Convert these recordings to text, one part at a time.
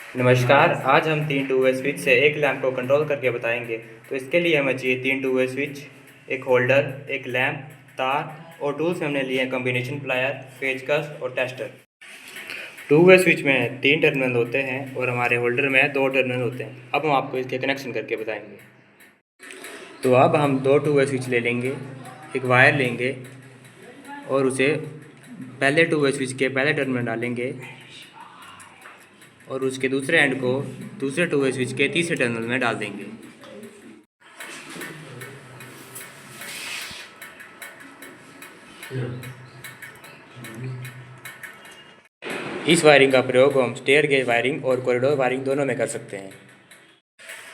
नमस्कार। आज हम 3 टू वे स्विच से एक लैंप को कंट्रोल करके बताएंगे। तो इसके लिए हमें चाहिए 3 टू वे स्विच, एक होल्डर, एक लैंप, तार और टूल्स में हमने लिए हैं कॉम्बिनेशन प्लायर, पेचकस और टेस्टर। टू वे स्विच में 3 टर्मिनल होते हैं और हमारे होल्डर में 2 टर्मिनल होते हैं। अब हम आपको इसके कनेक्शन करके बताएंगे। तो अब हम 2 टू वे स्विच ले लेंगे, एक वायर लेंगे और उसे पहले टू वे स्विच के पहले टर्मिनल डालेंगे और उसके दूसरे एंड को दूसरे टू वे स्विच के तीसरे टर्मिनल में डाल देंगे। इस वायरिंग का प्रयोग हम स्टेयर गेज वायरिंग और कॉरिडोर वायरिंग दोनों में कर सकते हैं।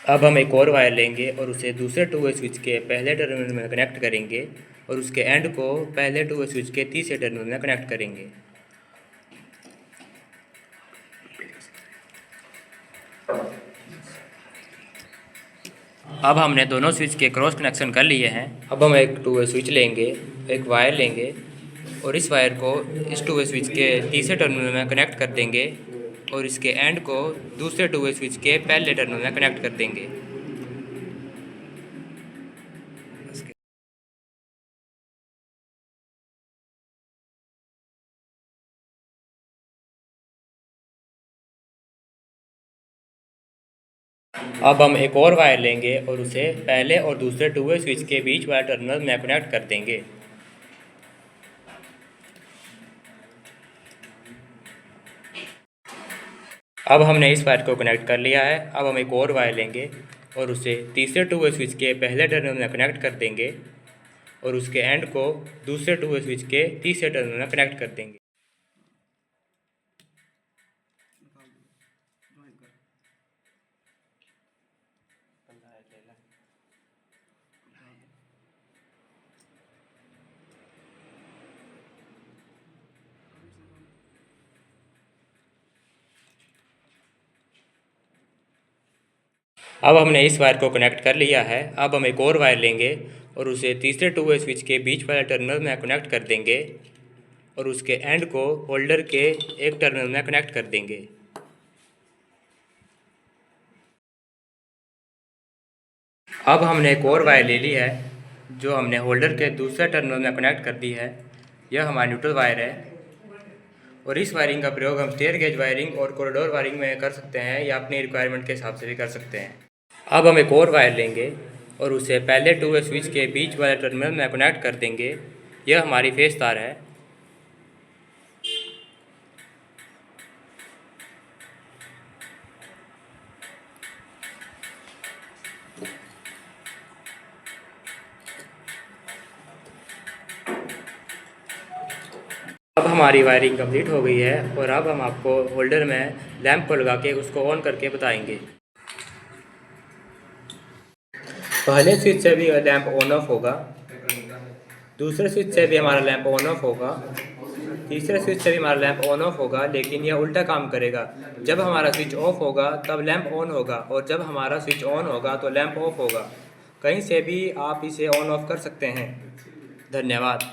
अब हम एक और वायर लेंगे और उसे दूसरे टू वे स्विच के पहले टर्मिनल में कनेक्ट करेंगे और उसके एंड को पहले टू वे स्विच के तीसरे टर्मिनल में कनेक्ट करेंगे। अब हमने दोनों स्विच के क्रॉस कनेक्शन कर लिए हैं। अब हम एक टू वे स्विच लेंगे, एक वायर लेंगे और इस वायर को इस टू वे स्विच के तीसरे टर्मिनल में कनेक्ट कर देंगे और इसके एंड को दूसरे टू वे स्विच के पहले टर्मिनल में कनेक्ट कर देंगे। अब हम एक और वायर लेंगे और उसे पहले और दूसरे टू वे स्विच के बीच वाले टर्मिनल में कनेक्ट कर देंगे। अब हमने इस वायर को कनेक्ट कर लिया है। अब हम एक और वायर लेंगे और उसे तीसरे टू वे स्विच के पहले टर्मिनल में कनेक्ट कर देंगे और उसके एंड को दूसरे टू वे स्विच के तीसरे टर्मिनल में कनेक्ट कर देंगे। अब हमने इस वायर को कनेक्ट कर लिया है। अब हम एक और वायर लेंगे और उसे तीसरे टू वे स्विच के बीच वाले टर्मिनल में कनेक्ट कर देंगे और उसके एंड को होल्डर के एक टर्मिनल में कनेक्ट कर देंगे। अब हमने एक और वायर ले ली है जो हमने होल्डर के दूसरे टर्मिनल में कनेक्ट कर दी है। यह हमारा न्यूट्रल वायर है और इस वायरिंग का प्रयोग हम स्टेयर गेज वायरिंग और कॉरिडोर वायरिंग में कर सकते हैं या अपनी रिक्वायरमेंट के हिसाब से भी कर सकते हैं। अब हम एक और वायर लेंगे और उसे पहले टू वे स्विच के बीच वाले टर्मिनल में कनेक्ट कर देंगे। यह हमारी फेस तार है। अब हमारी वायरिंग कंप्लीट हो गई है और अब हम आपको होल्डर में लैंप को लगा के उसको ऑन करके बताएंगे। पहले स्विच से भी लैंप ऑन ऑफ होगा, दूसरे स्विच से भी हमारा लैंप ऑन ऑफ होगा, तीसरे स्विच से भी हमारा लैंप ऑन ऑफ होगा, लेकिन यह उल्टा काम करेगा। जब हमारा स्विच ऑफ होगा तब लैंप ऑन होगा और जब हमारा स्विच ऑन होगा तो लैंप ऑफ होगा। कहीं से भी आप इसे ऑन ऑफ कर सकते हैं। धन्यवाद।